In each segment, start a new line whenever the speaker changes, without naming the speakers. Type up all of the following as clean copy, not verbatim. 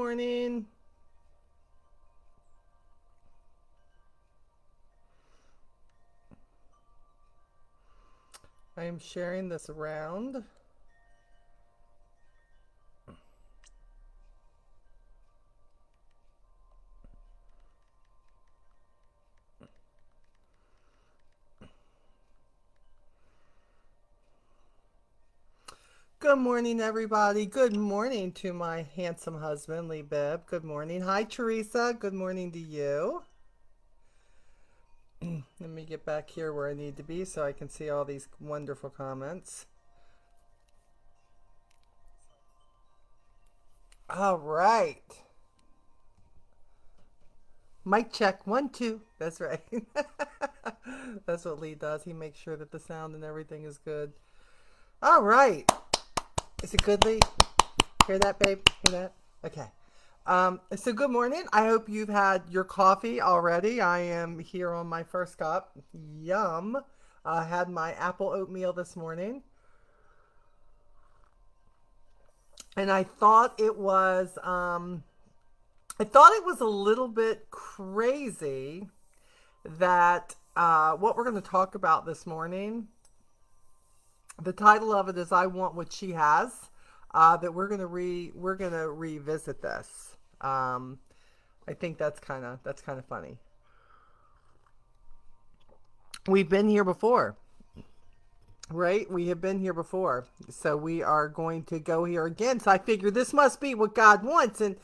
morning. I am sharing this around. Good morning, everybody. Good morning to my handsome husband, Lee Bibb. Good morning. Hi, Teresa. Good morning to you. Let me get back here where I need to be so I can see all these wonderful comments. All right. Mic check. 1, 2. That's right. That's what Lee does. He makes sure that the sound and everything is good. All right. Is it good, Lee? Hear that, babe? Hear that? Okay. So good morning. I hope you've had your coffee already. I am here on my first cup. Yum. I had my apple oatmeal this morning. And I thought it was a little bit crazy that what we're going to talk about this morning, the title of it is "I Want What She Has." That we're gonna revisit this. I think that's kind of funny. We've been here before, right? We have been here before, so we are going to go here again. So I figure this must be what God wants, and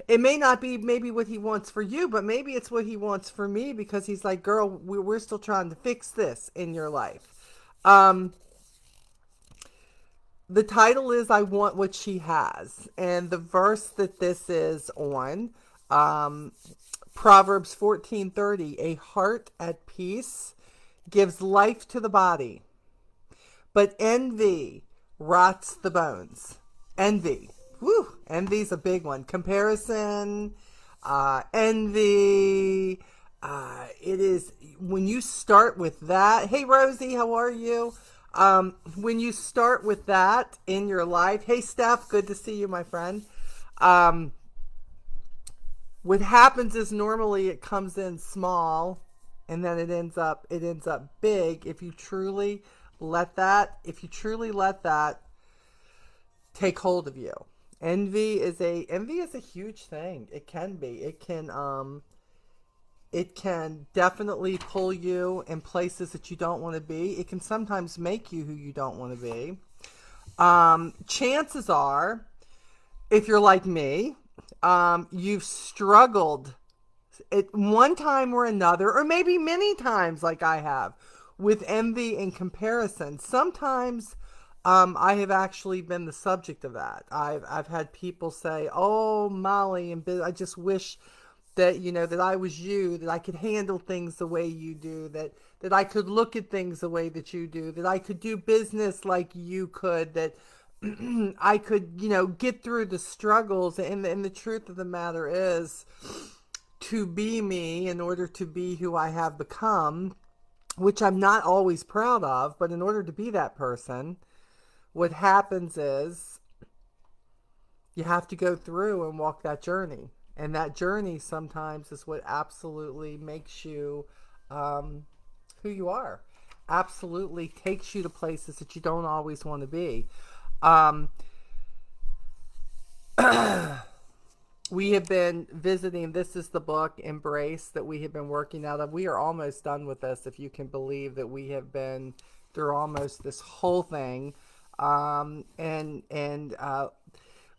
it may not be maybe what He wants for you, but maybe it's what He wants for me because He's like, "Girl, we're still trying to fix this in your life." Um, the title is "I Want What She Has," and the verse that this is on, um, Proverbs 14:30, a heart at peace gives life to the body, but envy rots the bones. Envy. Woo! Envy's a big one. Comparison, envy. It is when you start with that. Hey, Rosie, how are you? When you start with that in your life, hey, Steph, good to see you, my friend. Um, what happens is normally it comes in small and then it ends up big if you truly let that take hold of you. Envy is a huge thing. It can definitely pull you in places that you don't want to be. It can sometimes make you who you don't want to be. Chances are, if you're like me, you've struggled at one time or another, or maybe many times, like I have, with envy and comparison. Sometimes I have actually been the subject of that. I've had people say, "Oh, Molly," and I just wish that that I was you, that I could handle things the way you do, that I could look at things the way that you do, that I could do business like you could, that I could get through the struggles. And the truth of the matter is, to be me in order to be who I have become, which I'm not always proud of, but in order to be that person, what happens is you have to go through and walk that journey. And that journey sometimes is what absolutely makes you who you are. Absolutely takes you to places that you don't always want to be. Um, we have been visiting, this is the book Embrace that we have been working out of. We are almost done with this, if you can believe that we have been through almost this whole thing. And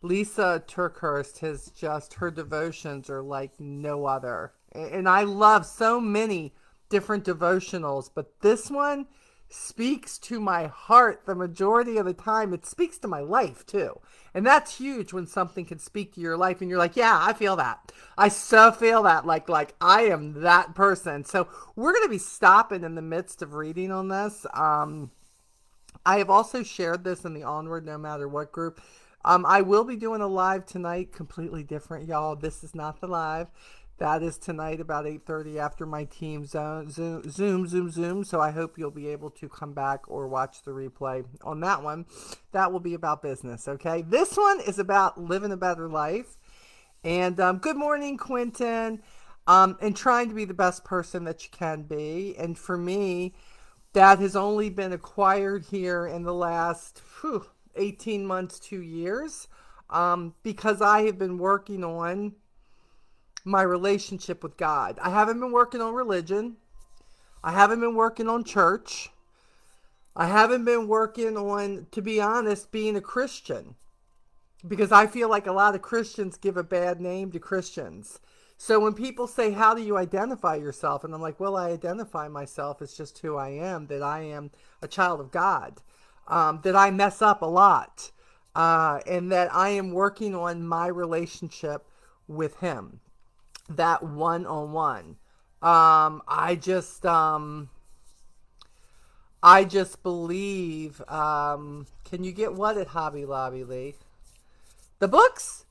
Lisa Turkhurst has just, her devotions are like no other. And I love so many different devotionals, but this one speaks to my heart the majority of the time. It speaks to my life too. And that's huge when something can speak to your life and you're like, yeah, I feel that. I so feel that. Like I am that person. So we're going to be stopping in the midst of reading on this. I have also shared this in the Onward No Matter What group. I will be doing a live tonight, completely different, y'all. This is not the live. That is tonight about 8:30 after my team Zoom. So I hope you'll be able to come back or watch the replay on that one. That will be about business, okay? This one is about living a better life. And good morning, Quentin. And trying to be the best person that you can be. And for me, that has only been acquired here in the last 18 months, 2 years, because I have been working on my relationship with God. I haven't been working on religion. I haven't been working on church. I haven't been working on, to be honest, being a Christian, because I feel like a lot of Christians give a bad name to Christians. So when people say, how do you identify yourself? And I'm like, well, I identify myself as just who I am, that I am a child of God, that I mess up a lot, and that I am working on my relationship with Him, that one on one. I just believe. Can you get what at Hobby Lobby, Lee? The books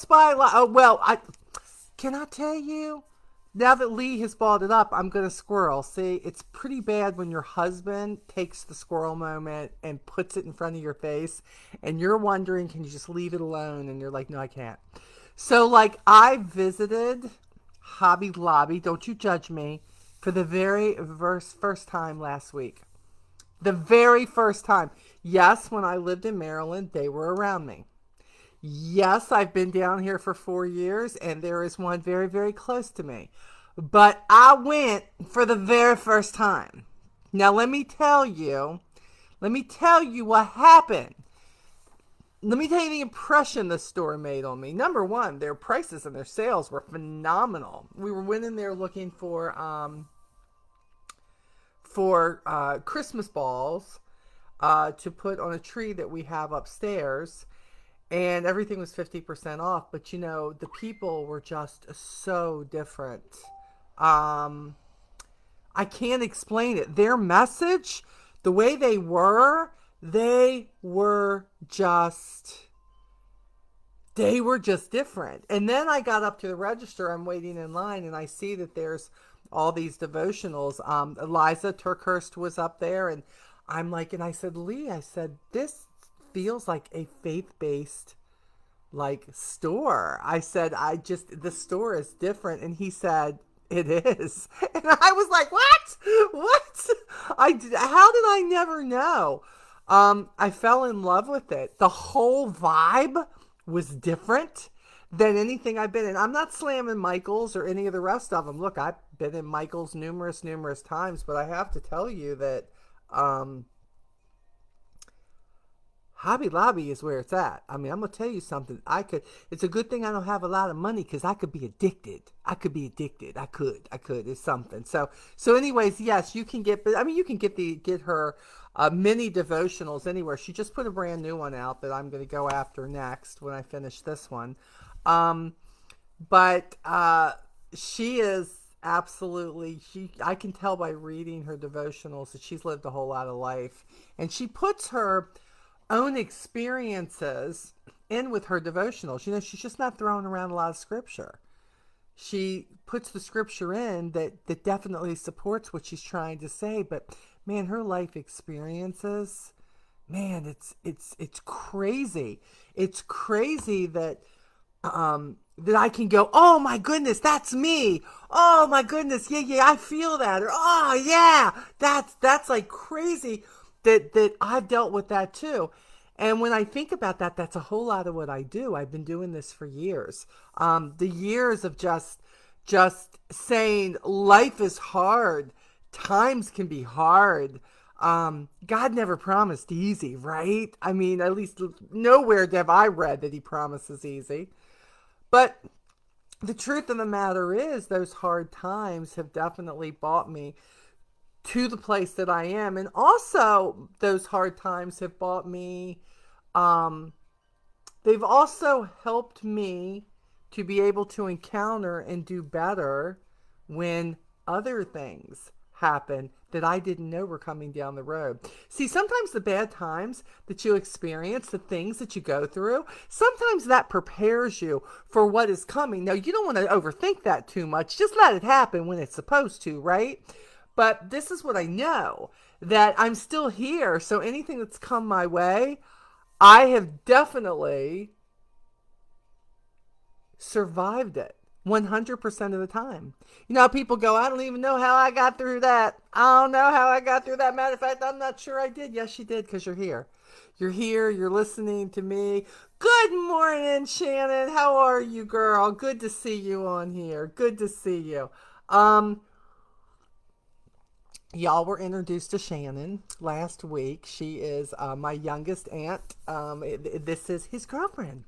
by. Oh well, I can I tell you. Now that Lee has brought it up, I'm gonna squirrel. See, it's pretty bad when your husband takes the squirrel moment and puts it in front of your face, and you're wondering, can you just leave it alone? And you're like, no, I can't. So, like, I visited Hobby Lobby. Don't you judge me, for the very first time last week. The very first time. Yes, when I lived in Maryland, they were around me. Yes, I've been down here for 4 years, and there is one very, very close to me. But I went for the very first time. Now, let me tell you what happened. Let me tell you the impression the store made on me. Number one, their prices and their sales were phenomenal. We went in there looking for Christmas balls to put on a tree that we have upstairs, and everything was 50% off. But you know, the people were just so different. Um, I can't explain it. Their message, the way they were just they were just different. And then I got up to the register. I'm waiting in line, and I see that there's all these devotionals. Eliza Turkhurst was up there, and I'm like, and I said, Lee, I said, this feels like a faith-based like store. I said, the store is different. And he said, it is. And I was like, what? How did I never know? I fell in love with it. The whole vibe was different than anything I've been in. I'm not slamming Michael's or any of the rest of them. Look, I've been in Michael's numerous times, but I have to tell you that um, Hobby Lobby is where it's at. I mean, I'm gonna tell you something. It's a good thing I don't have a lot of money, because I could be addicted. I could be addicted. I could. It's something. So, anyways, yes, you can get. But I mean, you can get her mini devotionals anywhere. She just put a brand new one out that I'm gonna go after next when I finish this one. Um, but she is absolutely. I can tell by reading her devotionals that she's lived a whole lot of life, and she puts her own experiences in with her devotionals. You know, she's just not throwing around a lot of scripture. She puts the scripture in that definitely supports what she's trying to say. But man, her life experiences, man, it's crazy. It's crazy that I can go, oh my goodness, that's me. Oh my goodness, yeah, I feel that. Or oh yeah, that's like crazy that I've dealt with that too. And when I think about that, that's a whole lot of what I do. I've been doing this for years. The years of just saying life is hard, times can be hard. God never promised easy, right? I mean, at least nowhere have I read that He promises easy. But the truth of the matter is, those hard times have definitely brought me to the place that I am. And also, those hard times have brought me, um, they've also helped me to be able to encounter and do better when other things happen that I didn't know were coming down the road. See, sometimes the bad times that you experience, the things that you go through, sometimes that prepares you for what is coming. Now, you don't want to overthink that too much. Just let it happen when it's supposed to, right? But this is what I know, that I'm still here. So anything that's come my way, I have definitely survived it 100% of the time. You know, people go, I don't even know how I got through that. I don't know how I got through that. Matter of fact, I'm not sure I did. Yes, you did, because you're here. You're here. You're listening to me. Good morning, Shannon. How are you, girl? Good to see you on here. Good to see you. Um, Y'all were introduced to Shannon last week. She is my youngest aunt. This is his girlfriend.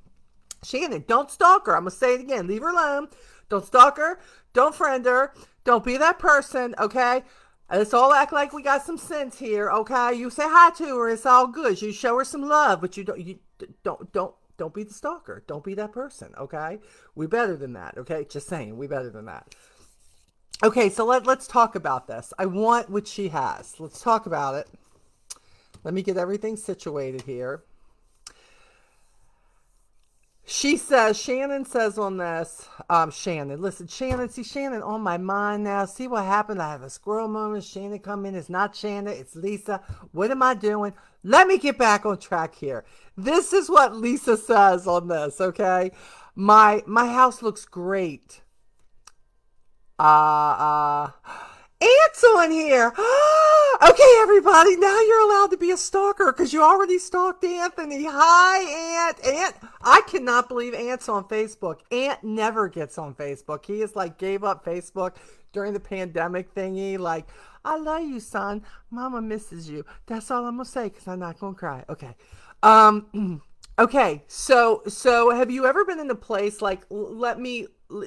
Shannon, don't stalk her. I'm going to say it again. Leave her alone. Don't stalk her. Don't friend her. Don't be that person, okay? Let's all act like we got some sense here, okay? You say hi to her. It's all good. You show her some love, but don't be the stalker. Don't be that person, okay? We better than that, okay? Just saying, we better than that. Okay, so let's talk about this. I want what she has. Let's talk about it. Let me get everything situated here. She says, Shannon says on this, Shannon, listen, Shannon on my mind now. See what happened? I have a squirrel moment. Shannon come in. It's not Shannon. It's Lisa. What am I doing? Let me get back on track here. This is what Lisa says on this, okay? My house looks great. Uh, Ant's on here. Okay, everybody, now you're allowed to be a stalker because you already stalked Anthony. Hi, Ant. Ant, I cannot believe Ant's on Facebook. Ant never gets on Facebook. He is like gave up Facebook during the pandemic thingy. Like, I love you, son. Mama misses you. That's all I'm gonna say because I'm not gonna cry. Okay. Okay, so have you ever been in a place like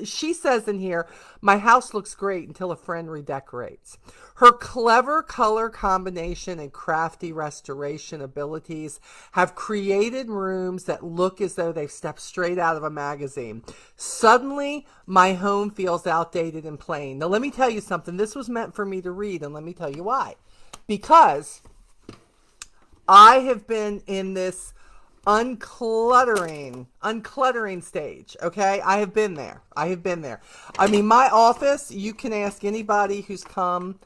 she says in here, my house looks great until a friend redecorates. Her clever color combination and crafty restoration abilities have created rooms that look as though they've stepped straight out of a magazine. Suddenly, my home feels outdated and plain. Now, let me tell you something. This was meant for me to read, and let me tell you why. Because I have been in this uncluttering stage. Okay, I have been there. I mean, my office, you can ask anybody who's come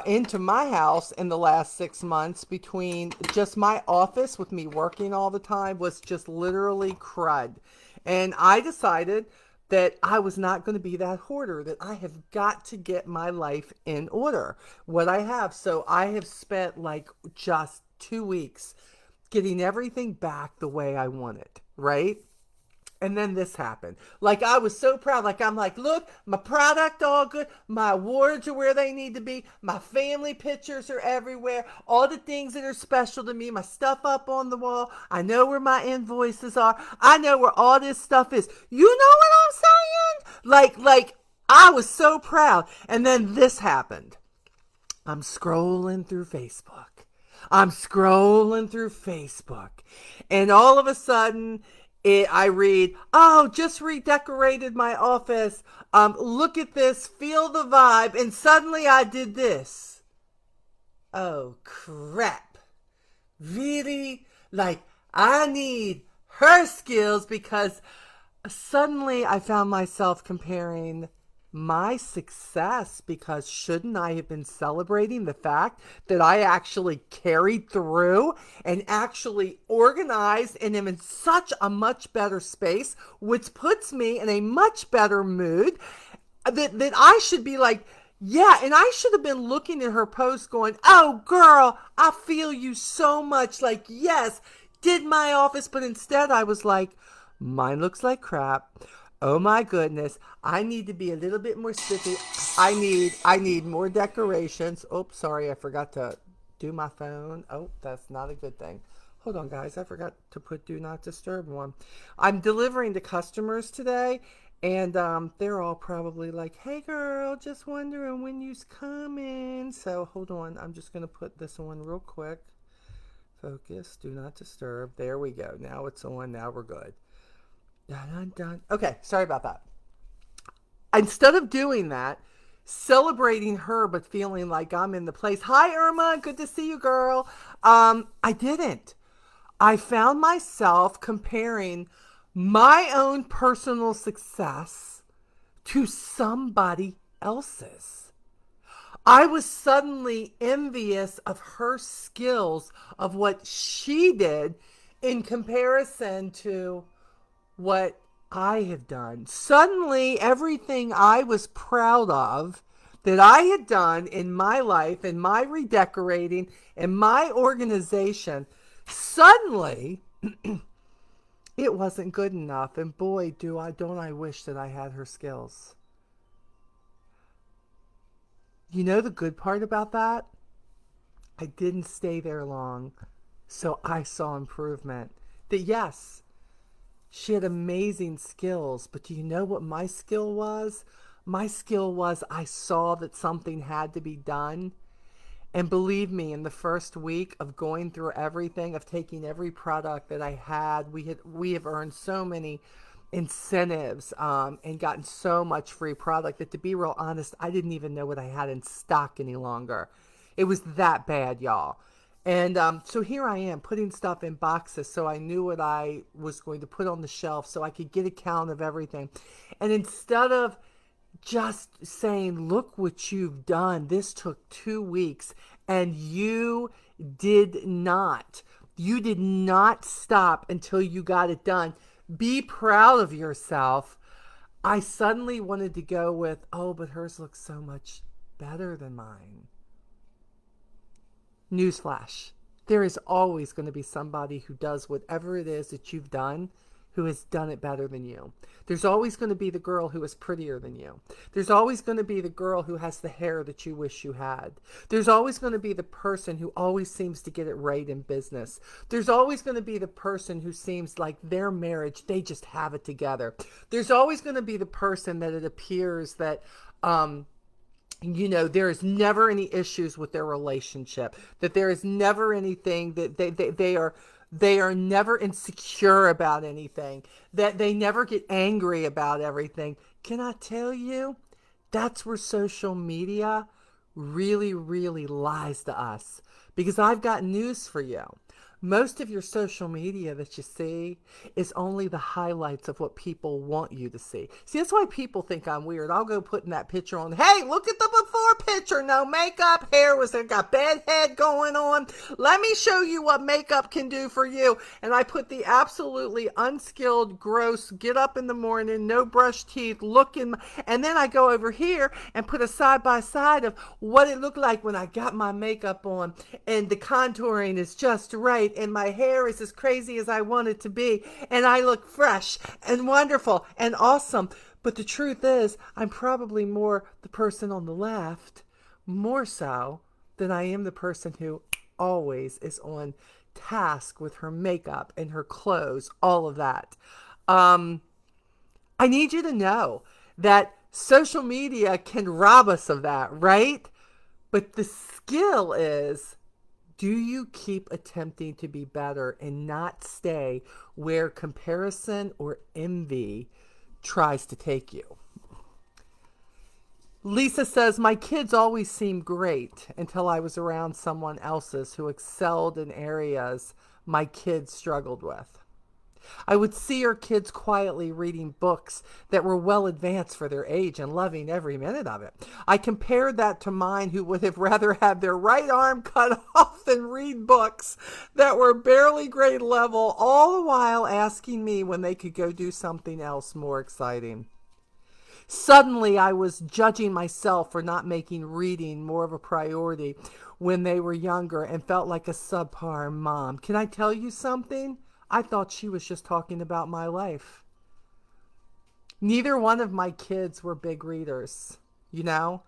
into my house in the last 6 months. Between just my office with me working all the time was just literally crud. And I decided that I was not going to be that hoarder, that I have got to get my life in order, what I have. So I have spent like just 2 weeks getting everything back the way I want it, right? And then this happened. Like, I was so proud. Like, I'm like, look, my product all good. My awards are where they need to be. My family pictures are everywhere. All the things that are special to me. My stuff up on the wall. I know where my invoices are. I know where all this stuff is. You know what I'm saying? Like, I was so proud. And then this happened. I'm scrolling through Facebook. And all of a sudden, I read, oh, just redecorated my office. Look at this, feel the vibe. And suddenly I did this. Oh, crap. Really? Like, I need her skills because suddenly I found myself comparing my success, because shouldn't I have been celebrating the fact that I actually carried through and actually organized and am in such a much better space, which puts me in a much better mood, that I should be like, yeah. And I should have been looking at her post going, oh girl, I feel you so much, like, yes, did my office. But instead I was like, mine looks like crap. Oh my goodness, I need to be a little bit more spiffy. I need more decorations. Oops, sorry, I forgot to do my phone. Oh, that's not a good thing. Hold on, guys, I forgot to put do not disturb one. I'm delivering to customers today, and they're all probably like, hey girl, just wondering when you's coming. So hold on, I'm just gonna put this on real quick. Focus, do not disturb. There we go. Now it's on. Now we're good. Dun, dun, dun. Okay, sorry about that. Instead of doing that, celebrating her but feeling like I'm in the place. Hi, Irma. Good to see you, girl. I didn't. I found myself comparing my own personal success to somebody else's. I was suddenly envious of her skills, of what she did in comparison to what I have done. Suddenly, everything I was proud of that I had done in my life, in my redecorating, in my organization, suddenly it wasn't good enough. And boy, don't I wish that I had her skills. You know the good part about that? I didn't stay there long. So I saw improvement. That yes, she had amazing skills, but do you know what my skill was? My skill was I saw that something had to be done. And believe me, in the first week of going through everything, of taking every product that I had, we have earned so many incentives and gotten so much free product that, to be real honest, I didn't even know what I had in stock any longer. It was that bad, y'all. And so here I am putting stuff in boxes so I knew what I was going to put on the shelf so I could get a count of everything. And instead of just saying, look what you've done, this took 2 weeks, and you did not stop until you got it done. Be proud of yourself. I suddenly wanted to go with, oh, but hers looks so much better than mine. Newsflash. There is always going to be somebody who does whatever it is that you've done who has done it better than you. There's always going to be the girl who is prettier than you. There's always going to be the girl who has the hair that you wish you had. There's always going to be the person who always seems to get it right in business. There's always going to be the person who seems like their marriage, they just have it together. There's always going to be the person that it appears that there is never any issues with their relationship, that there is never anything that they are never insecure about anything, that they never get angry about everything. Can I tell you, that's where social media really, really lies to us. Because I've got news for you. Most of your social media that you see is only the highlights of what people want you to see. See, that's why people think I'm weird. I'll go putting that picture on. Hey, look at the before picture. No makeup, hair was there, got bad head going on. Let me show you what makeup can do for you. And I put the absolutely unskilled, gross, get up in the morning, no brush teeth, looking. And then I go over here and put a side by side of what it looked like when I got my makeup on. And the contouring is just right. And my hair is as crazy as I want it to be. And I look fresh and wonderful and awesome. But the truth is, I'm probably more the person on the left, more so than I am the person who always is on task with her makeup and her clothes, all of that. I need you to know that social media can rob us of that, right? But the skill is, do you keep attempting to be better and not stay where comparison or envy tries to take you? Lisa says, my kids always seemed great until I was around someone else's who excelled in areas my kids struggled with. I would see her kids quietly reading books that were well advanced for their age and loving every minute of it. I compared that to mine, who would have rather had their right arm cut off than read books that were barely grade level, all the while asking me when they could go do something else more exciting. Suddenly, I was judging myself for not making reading more of a priority when they were younger and felt like a subpar mom. Can I tell you something? I thought she was just talking about my life. Neither one of my kids were big readers, you know.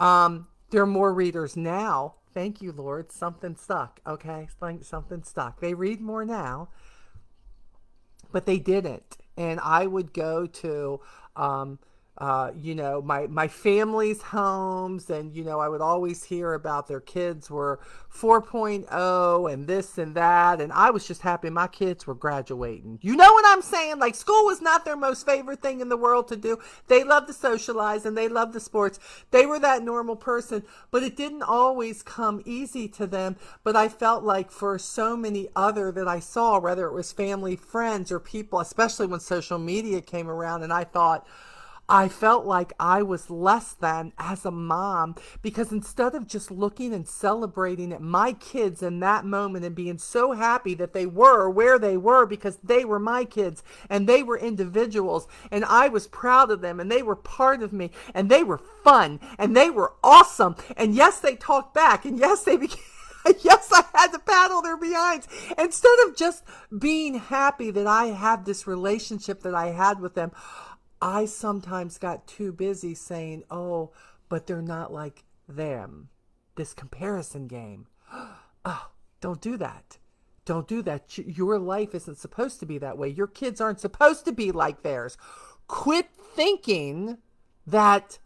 There are more readers now. Thank you, Lord. Something stuck, okay? Something stuck. They read more now, but they didn't. And I would go to my family's homes, and I would always hear about their kids were 4.0 and this and that, and I was just happy my kids were graduating. You know what I'm saying? Like, school was not their most favorite thing in the world to do. They loved to socialize and they loved the sports. They were that normal person, but it didn't always come easy to them. But I felt like for so many other that I saw, whether it was family, friends, or people, especially when social media came around, and I thought, I felt like I was less than as a mom, because instead of just looking and celebrating at my kids in that moment and being so happy that they were where they were because they were my kids and they were individuals and I was proud of them and they were part of me and they were fun and they were awesome. And yes, they talked back, and yes, they became yes, I had to paddle their behinds. Instead of just being happy that I had this relationship that I had with them, I sometimes got too busy saying, oh, but they're not like them. This comparison game. Oh, don't do that. Don't do that. Your life isn't supposed to be that way. Your kids aren't supposed to be like theirs. Quit thinking that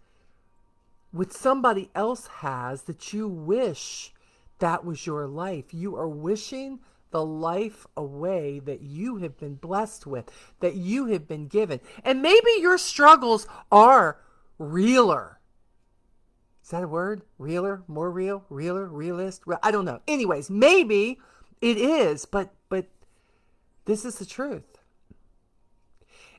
what somebody else has, that you wish that was your life. You are wishing the life away that you have been blessed with, that you have been given. And maybe your struggles are realer. Is that a word? Realer? More real? Realer? Realist? I don't know. Anyways, maybe it is, but this is the truth.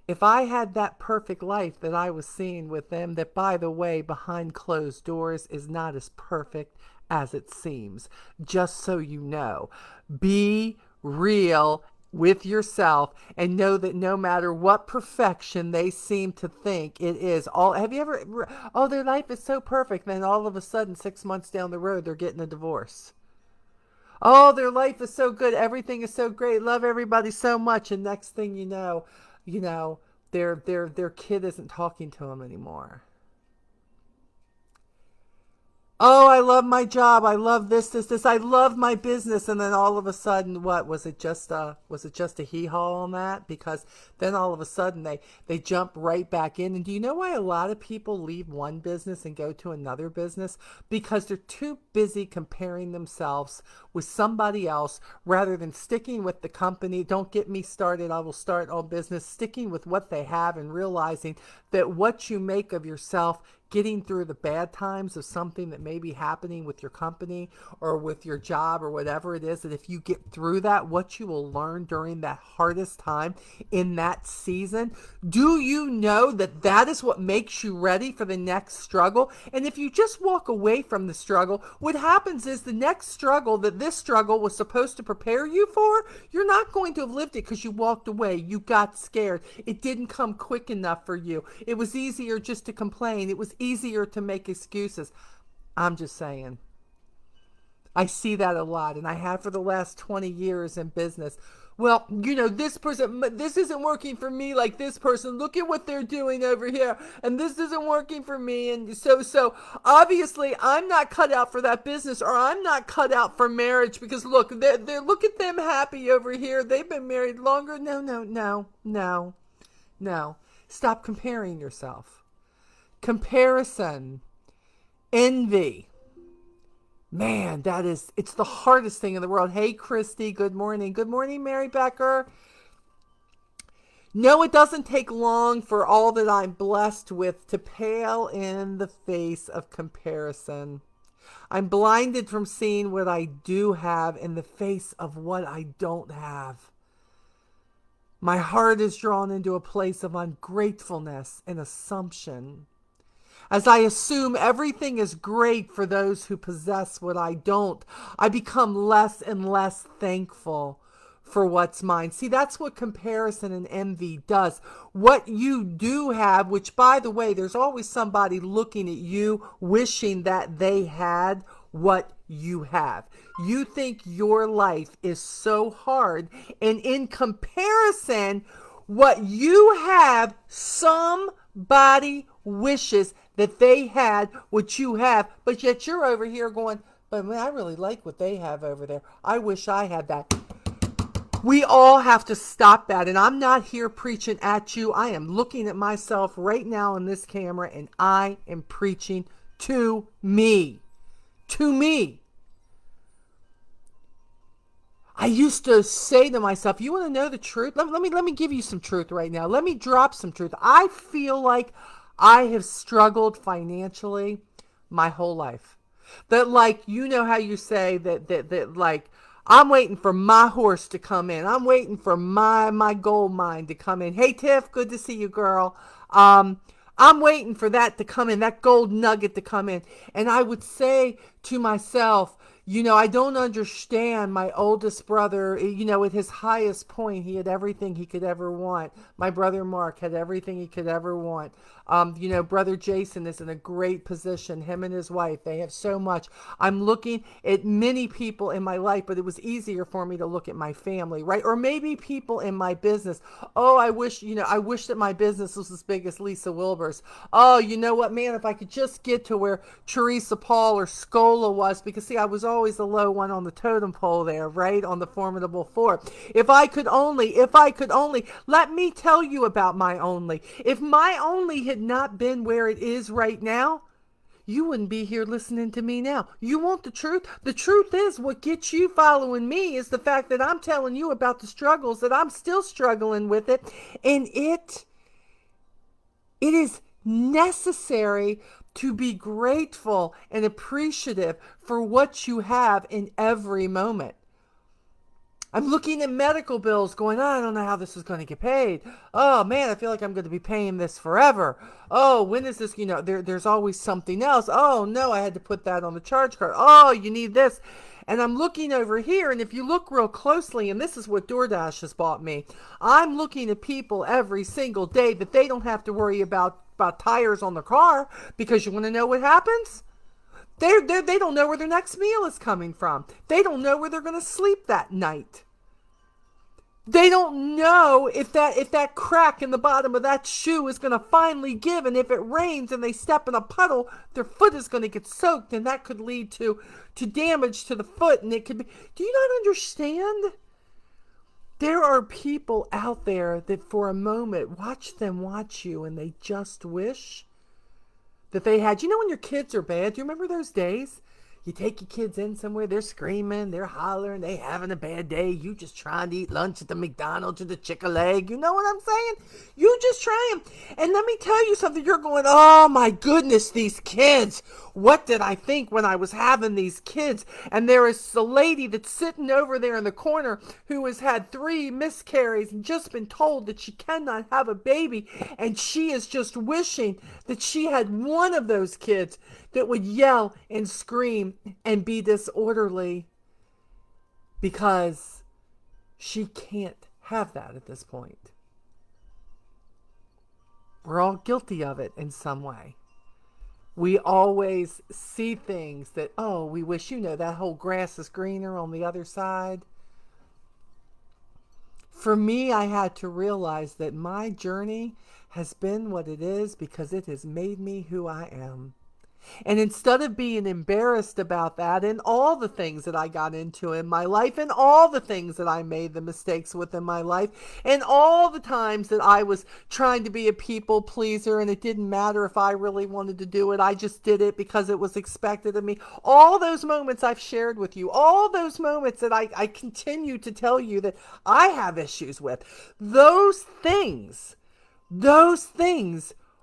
If I had that perfect life that I was seeing with them, that, by the way, behind closed doors is not as perfect as it seems, just so you know. Be real with yourself and know that no matter what perfection they seem to think it is, have you ever, oh, their life is so perfect, then all of a sudden 6 months down the road they're getting a divorce. Oh, their life is so good, everything is so great, love everybody so much, and next thing you know, their kid isn't talking to them anymore. Oh, I love my job. I love this. I love my business. And then all of a sudden, what was it? Just a hee-haw on that? Because then all of a sudden they jump right back in. And do you know why a lot of people leave one business and go to another business? Because they're too busy comparing themselves with somebody else rather than sticking with the company. Don't get me started. I will start on business. Sticking with what they have and realizing that what you make of yourself, getting through the bad times of something that may be happening with your company or with your job or whatever it is, that if you get through that, what you will learn during that hardest time in that season, do you know that that is what makes you ready for the next struggle? And if you just walk away from the struggle, what happens is the next struggle that this struggle was supposed to prepare you for, you're not going to have lived it because you walked away. You got scared. It didn't come quick enough for you. It was easier just to complain. It was easier to make excuses. I'm just saying. I see that a lot, and I have for the last 20 years in business. Well, this person, this isn't working for me like this person. Look at what they're doing over here, and this isn't working for me. And so obviously I'm not cut out for that business, or I'm not cut out for marriage, because look, they're look at them happy over here. They've been married longer. No. Stop comparing yourself. Comparison, envy. Man, it's the hardest thing in the world. Hey, Christy, good morning. Good morning, Mary Becker. No, it doesn't take long for all that I'm blessed with to pale in the face of comparison. I'm blinded from seeing what I do have in the face of what I don't have. My heart is drawn into a place of ungratefulness and assumption. As I assume everything is great for those who possess what I don't, I become less and less thankful for what's mine. See, that's what comparison and envy does. What you do have, which, by the way, there's always somebody looking at you, wishing that they had what you have. You think your life is so hard, and in comparison, what you have, somebody wishes that they had what you have, but yet you're over here going, but man, I really like what they have over there. I wish I had that. We all have to stop that. And I'm not here preaching at you. I am looking at myself right now in this camera, and I am preaching to me. To me. I used to say to myself, you want to know the truth? Let me give you some truth right now. Let me drop some truth. I feel like I have struggled financially my whole life. That, like, how you say that like, I'm waiting for my horse to come in. I'm waiting for my gold mine to come in. Hey, Tiff, good to see you, girl. I'm waiting for that to come in, that gold nugget to come in. And I would say to myself, I don't understand my oldest brother. At his highest point, he had everything he could ever want. My brother Mark had everything he could ever want. Brother Jason is in a great position. Him and his wife, they have so much. I'm looking at many people in my life, but it was easier for me to look at my family, right? Or maybe people in my business. Oh, I wish that my business was as big as Lisa Wilbur's. Oh, you know what, man, if I could just get to where Teresa Paul or Scola was, because see, I was always the low one on the totem pole there, right? On the formidable four. If I could only, let me tell you about my only. If my only had not been where it is right now, you wouldn't be here listening to me now. You want the truth? The truth is, what gets you following me is the fact that I'm telling you about the struggles, that I'm still struggling with it. And it is necessary to be grateful and appreciative for what you have in every moment. I'm looking at medical bills going, I don't know how this is going to get paid. Oh, man, I feel like I'm going to be paying this forever. Oh, when is this? There's always something else. Oh, no, I had to put that on the charge card. Oh, you need this. And I'm looking over here, and if you look real closely, and this is what DoorDash has bought me, I'm looking at people every single day that they don't have to worry about tires on the car, because you want to know what happens? They don't know where their next meal is coming from. They don't know where they're going to sleep that night. They don't know if that crack in the bottom of that shoe is going to finally give, and if it rains and they step in a puddle, their foot is going to get soaked, and that could lead to damage to the foot, and it could be. Do you not understand? There are people out there that for a moment watch them watch you, and they just wish that they had. When your kids are bad, do you remember those days? You take your kids in somewhere, they're screaming, they're hollering, they having a bad day. You just trying to eat lunch at the McDonald's or the Chick-fil-A. You know what I'm saying? You just trying. And let me tell you something. You're going, oh my goodness, these kids. What did I think when I was having these kids? And there is a lady that's sitting over there in the corner who has had 3 miscarries and just been told that she cannot have a baby. And she is just wishing that she had one of those kids that would yell and scream and be disorderly, because she can't have that at this point. We're all guilty of it in some way. We always see things that, oh, we wish, that whole grass is greener on the other side. For me, I had to realize that my journey has been what it is because it has made me who I am. And instead of being embarrassed about that and all the things that I got into in my life and all the things that I made the mistakes with in my life and all the times that I was trying to be a people pleaser and it didn't matter if I really wanted to do it, I just did it because it was expected of me. All those moments I've shared with you, all those moments that I continue to tell you that I have issues with, those things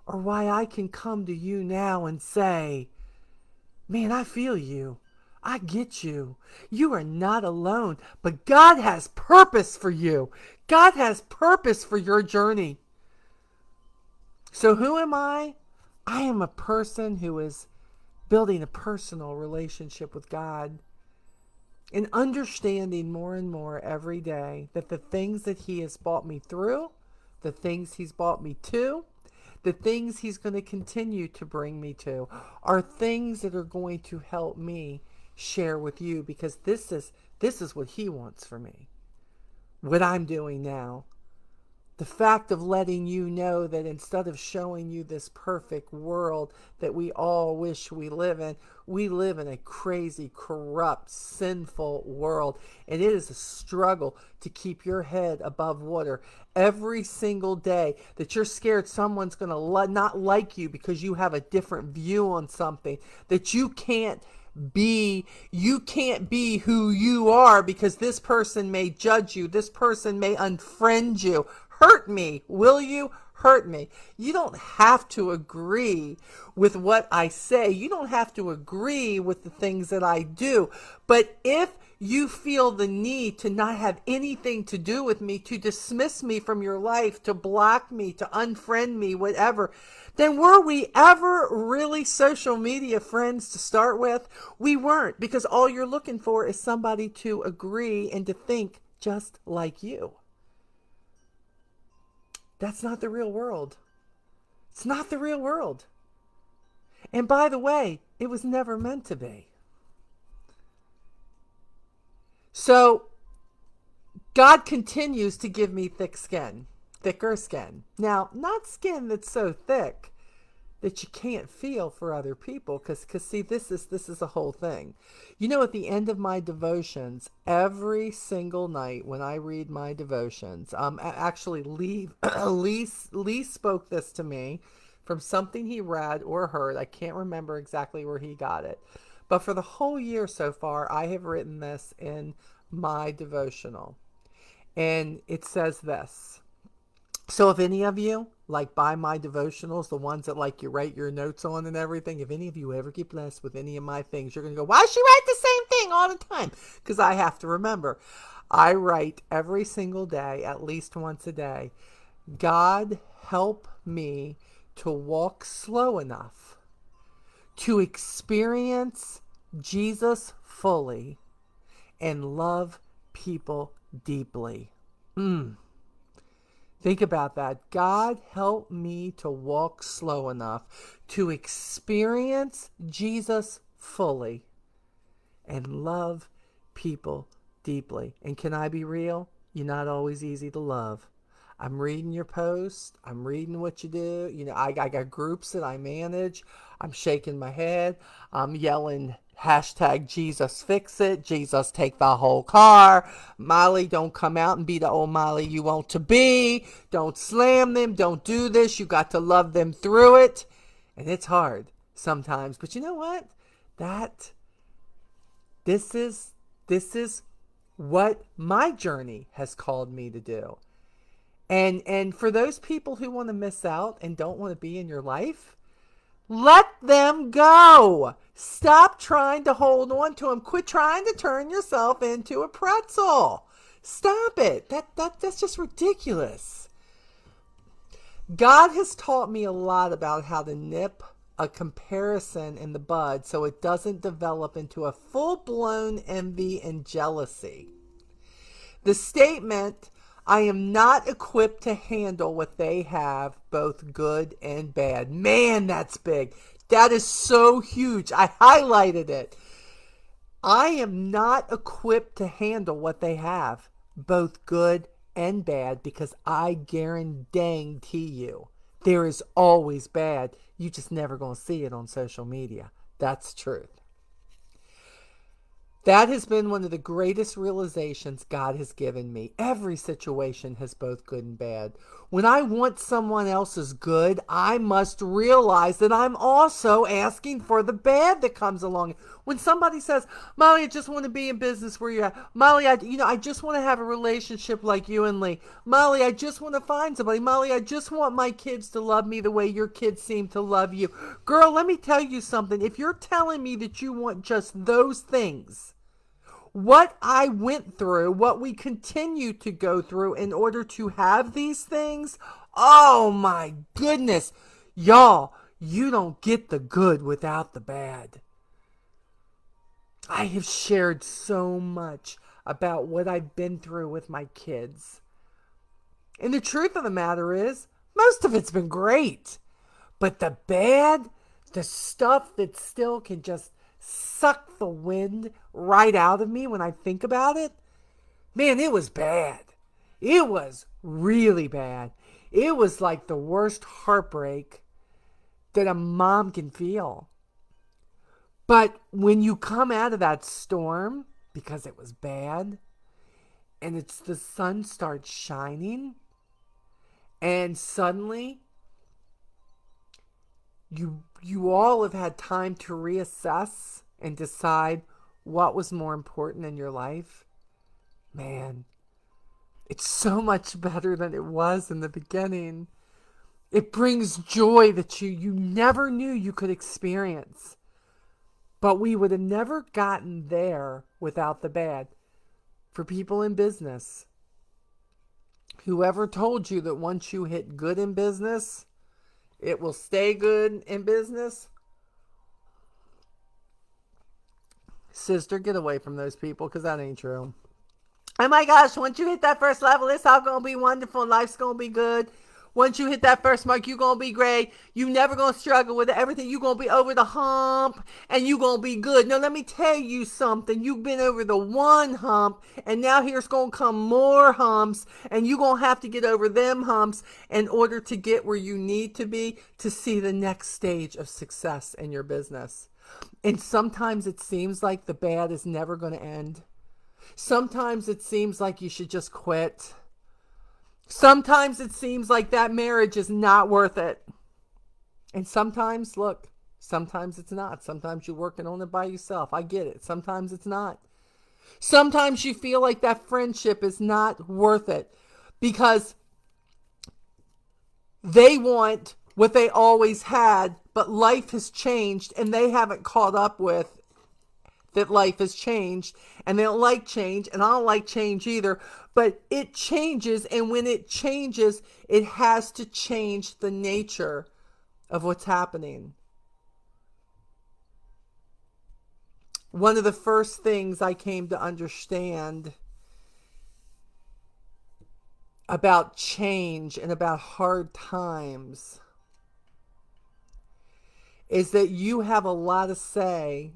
are why I can come to you now and say, man, I feel you. I get you. You are not alone, but God has purpose for you. God has purpose for your journey. So who am I? I am a person who is building a personal relationship with God and understanding more and more every day that the things that He has brought me through, the things He's brought me to, the things He's going to continue to bring me to are things that are going to help me share with you, because this is what He wants for me. What I'm doing now. The fact of letting you know that instead of showing you this perfect world that we all wish we live in a crazy, corrupt, sinful world. And it is a struggle to keep your head above water every single day, that you're scared someone's going to not like you because you have a different view on something, that you can't be who you are because this person may judge you, this person may unfriend you. Hurt me, will you? Hurt me. You don't have to agree with what I say. You don't have to agree with the things that I do. But if you feel the need to not have anything to do with me, to dismiss me from your life, to block me, to unfriend me, whatever, then were we ever really social media friends to start with? We weren't, because all you're looking for is somebody to agree and to think just like you. That's not the real world. It's not the real world. And by the way, it was never meant to be. So God continues to give me thicker skin. Now, not skin that's so thick that you can't feel for other people, because see, this is a whole thing. You know, at the end of my devotions, every single night when I read my devotions, actually Lee spoke this to me from something he read or heard. I can't remember exactly where he got it. But for the whole year so far, I have written this in my devotional. And it says this. So if any of you, like, buy my devotionals, the ones that, like, you write your notes on and everything, if any of you ever get blessed with any of my things, you're going to go, why does she write the same thing all the time? Because I have to remember. I write every single day, at least once a day, God, help me to walk slow enough to experience Jesus fully and love people deeply. Think about that. God, help me to walk slow enough to experience Jesus fully and love people deeply. And can I be real? You're not always easy to love. I'm reading your posts. I'm reading what you do. You know, I got groups that I manage. I'm shaking my head. I'm yelling hashtag Jesus fix it. Jesus take the whole car. Molly, don't come out and be the old Molly you want to be. Don't slam them. Don't do this. You got to love them through it. And it's hard sometimes. But you know what? This is what my journey has called me to do. And for those people who want to miss out and don't want to be in your life, let them go. Stop trying to hold on to them. Quit trying to turn yourself into a pretzel. Stop it. That's just ridiculous. God has taught me a lot about how to nip a comparison in the bud so it doesn't develop into a full-blown envy and jealousy. The statement, I am not equipped to handle what they have, both good and bad. Man, that's big. That is so huge. I highlighted it. I am not equipped to handle what they have, both good and bad, because I guarantee you there is always bad. You just never going to see it on social media. That's truth. That has been one of the greatest realizations God has given me. Every situation has both good and bad. When I want someone else's good, I must realize that I'm also asking for the bad that comes along. When somebody says, Molly, I just want to be in business where you're at. Molly, I just want to have a relationship like you and Lee. Molly, I just want to find somebody. Molly, I just want my kids to love me the way your kids seem to love you. Girl, let me tell you something. If you're telling me that you want just those things, what I went through, what we continue to go through in order to have these things, oh my goodness. Y'all, you don't get the good without the bad. I have shared so much about what I've been through with my kids. And the truth of the matter is, most of it's been great. But the bad, the stuff that still can just suck the wind right out of me when I think about it, man, it was bad. It was really bad. It was like the worst heartbreak that a mom can feel. But when you come out of that storm, because it was bad, and it's the sun starts shining, and suddenly you all have had time to reassess and decide what was more important in your life. Man, it's so much better than it was in the beginning. It brings joy that you never knew you could experience. But we would have never gotten there without the bad. For people in business, whoever told you that once you hit good in business, it will stay good in business, sister, get away from those people, because that ain't true. Oh my gosh, once you hit that first level, it's all going to be wonderful. Life's going to be good. Once you hit that first mark, you're going to be great. You never going to struggle with everything. You're going to be over the hump and you're going to be good. Now, let me tell you something. You've been over the one hump and now here's going to come more humps and you're going to have to get over them humps in order to get where you need to be to see the next stage of success in your business. And sometimes it seems like the bad is never going to end. Sometimes it seems like you should just quit. Sometimes it seems like that marriage is not worth it. And sometimes, look, sometimes it's not. Sometimes you're working on it by yourself. I get it. Sometimes it's not. Sometimes you feel like that friendship is not worth it because they want what they always had, but life has changed and they haven't caught up with that life has changed, and they don't like change, and I don't like change either, but it changes, and when it changes, it has to change the nature of what's happening. One of the first things I came to understand about change and about hard times is that you have a lot to say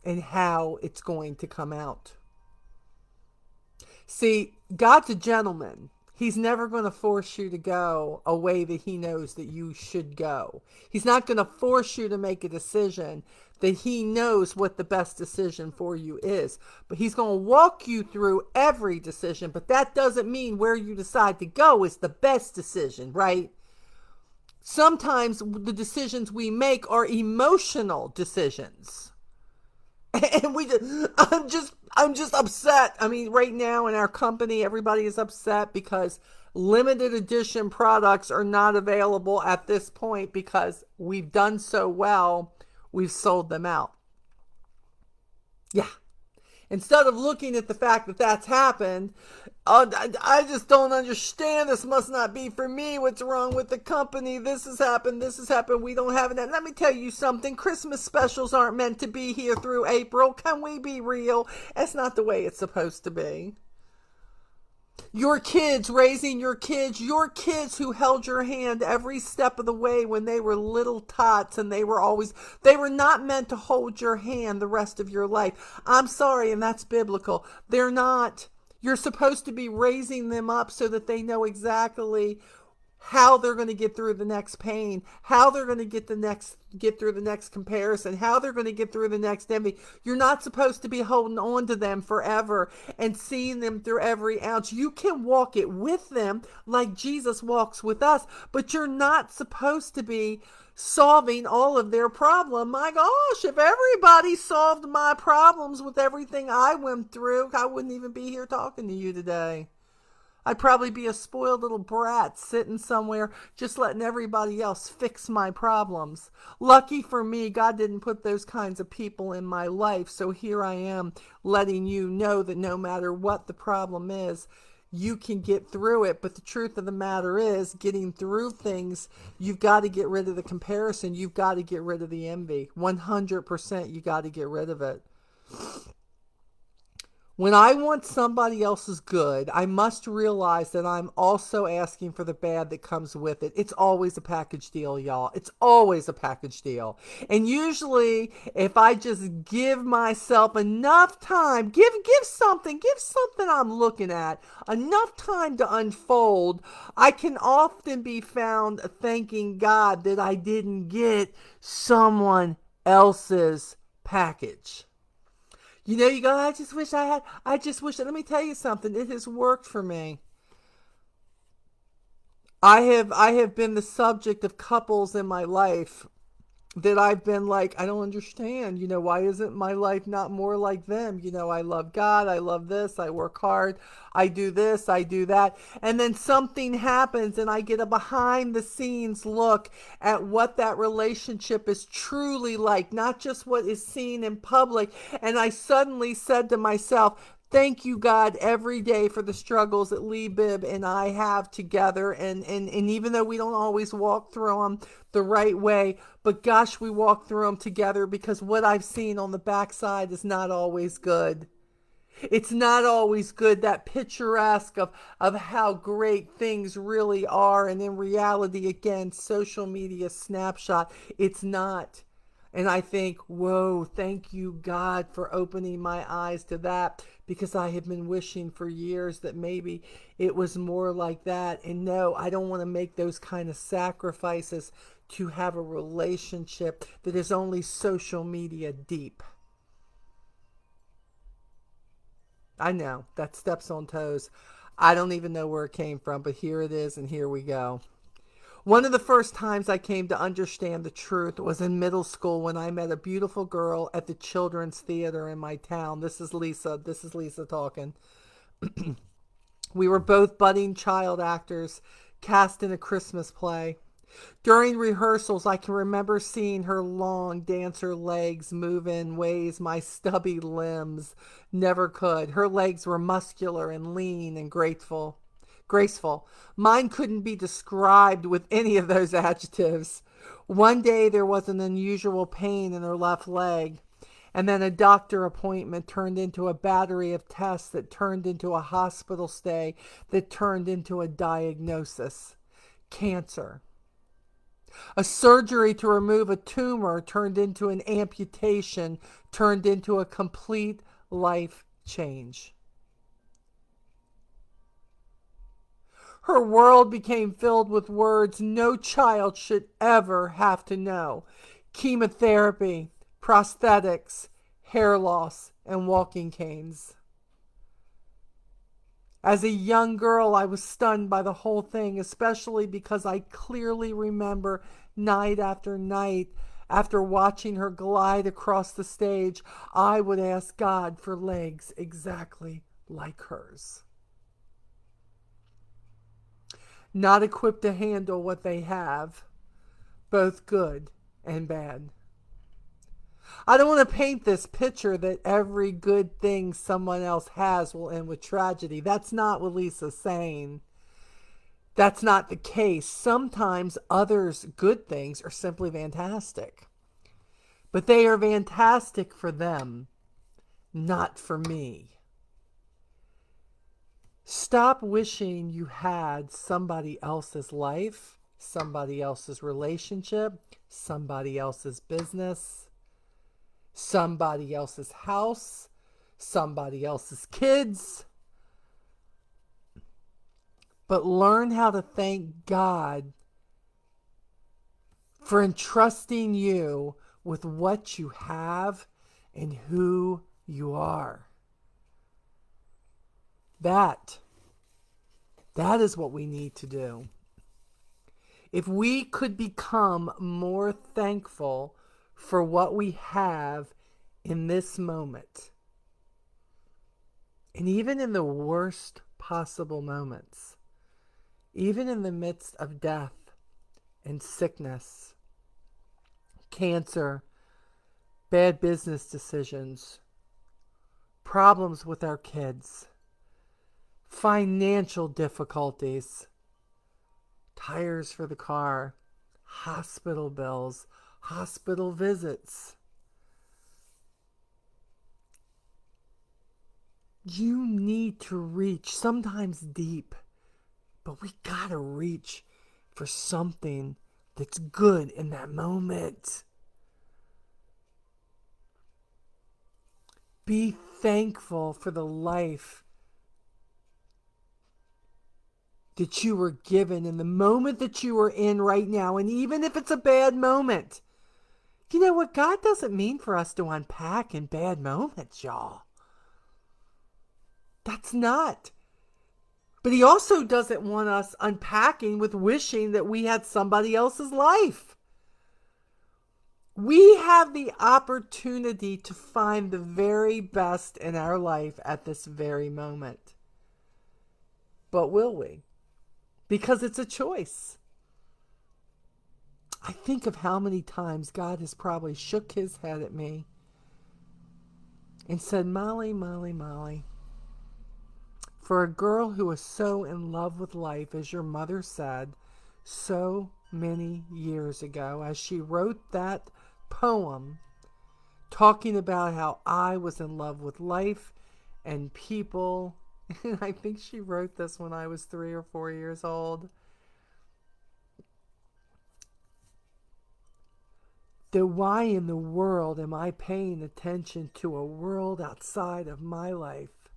and how it's going to come out. See, God's a gentleman. He's never going to force you to go a way that he knows that you should go. He's not going to force you to make a decision that he knows what the best decision for you is. But he's going to walk you through every decision. But that doesn't mean where you decide to go is the best decision, right? Sometimes the decisions we make are emotional decisions. And I'm just upset. I mean, right now in our company, everybody is upset because limited edition products are not available at this point because we've done so well, we've sold them out. Yeah. Instead of looking at the fact that that's happened, I just don't understand. This must not be for me. What's wrong with the company? This has happened. This has happened. We don't have it. Let me tell you something. Christmas specials aren't meant to be here through April. Can we be real? That's not the way it's supposed to be. Your kids, raising your kids who held your hand every step of the way when they were little tots and they were not meant to hold your hand the rest of your life. I'm sorry, and that's biblical. They're not. You're supposed to be raising them up so that they know exactly how they're going to get through the next pain, how they're going to get through the next comparison, how they're going to get through the next envy. You're not supposed to be holding on to them forever and seeing them through every ounce. You can walk it with them like Jesus walks with us, but you're not supposed to be solving all of their problem. My gosh, if everybody solved my problems with everything I went through, I wouldn't even be here talking to you today. I'd probably be a spoiled little brat sitting somewhere just letting everybody else fix my problems. Lucky for me, God didn't put those kinds of people in my life. So here I am letting you know that no matter what the problem is, you can get through it. But the truth of the matter is, getting through things, you've got to get rid of the comparison. You've got to get rid of the envy. 100% you got to get rid of it. When I want somebody else's good, I must realize that I'm also asking for the bad that comes with it. It's always a package deal, y'all. It's always a package deal. And usually, if I just give myself enough time, give something I'm looking at, enough time to unfold, I can often be found thanking God that I didn't get someone else's package. You know, you go, I just wish, let me tell you something. It has worked for me. I have been the subject of couples in my life that I've been like, I don't understand. Why isn't my life not more like them? I love God. I love this. I work hard. I do this. I do that. And then something happens and I get a behind the scenes look at what that relationship is truly like, not just what is seen in public. And I suddenly said to myself, thank you, God, every day for the struggles that Lee Bibb and I have together. And even though we don't always walk through them the right way, but gosh, we walk through them together because what I've seen on the backside is not always good. It's not always good, that picturesque of how great things really are. And in reality, again, social media snapshot, it's not. And I think, whoa, thank you, God, for opening my eyes to that, because I have been wishing for years that maybe it was more like that. And no, I don't want to make those kind of sacrifices to have a relationship that is only social media deep. I know that steps on toes. I don't even know where it came from, but here it is, and here we go. One of the first times I came to understand the truth was in middle school when I met a beautiful girl at the children's theater in my town. This is Lisa. This is Lisa talking. We were both budding child actors cast in a Christmas play. During rehearsals, I can remember seeing her long dancer legs move in ways my stubby limbs never could. Her legs were muscular and lean and graceful. Mine couldn't be described with any of those adjectives. One day there was an unusual pain in her left leg, and then a doctor appointment turned into a battery of tests that turned into a hospital stay that turned into a diagnosis: cancer. A surgery to remove a tumor turned into an amputation, turned into a complete life change. Her world became filled with words no child should ever have to know: chemotherapy, prosthetics, hair loss, and walking canes. As a young girl, I was stunned by the whole thing, especially because I clearly remember night after night, after watching her glide across the stage, I would ask God for legs exactly like hers. Not equipped to handle what they have, both good and bad. I don't want to paint this picture that every good thing someone else has will end with tragedy. That's not what Lisa's saying. That's not the case. Sometimes others' good things are simply fantastic. But they are fantastic for them, not for me. Stop wishing you had somebody else's life, somebody else's relationship, somebody else's business, somebody else's house, somebody else's kids. But learn how to thank God for entrusting you with what you have and who you are. That is what we need to do. If we could become more thankful for what we have in this moment, and even in the worst possible moments, even in the midst of death and sickness, cancer, bad business decisions, problems with our kids, financial difficulties, tires for the car, hospital bills, hospital visits. You need to reach, sometimes deep, but we gotta reach for something that's good in that moment. Be thankful for the life that you were given in the moment that you are in right now. And even if it's a bad moment, you know what? God doesn't mean for us to unpack in bad moments, y'all. That's not. But he also doesn't want us unpacking with wishing that we had somebody else's life. We have the opportunity to find the very best in our life at this very moment. But will we? Because it's a choice. I think of how many times God has probably shook his head at me and said, Molly, Molly, Molly, for a girl who was so in love with life, as your mother said so many years ago, as she wrote that poem talking about how I was in love with life and people. And I think she wrote this when I was 3 or 4 years old. Then why in the world am I paying attention to a world outside of my life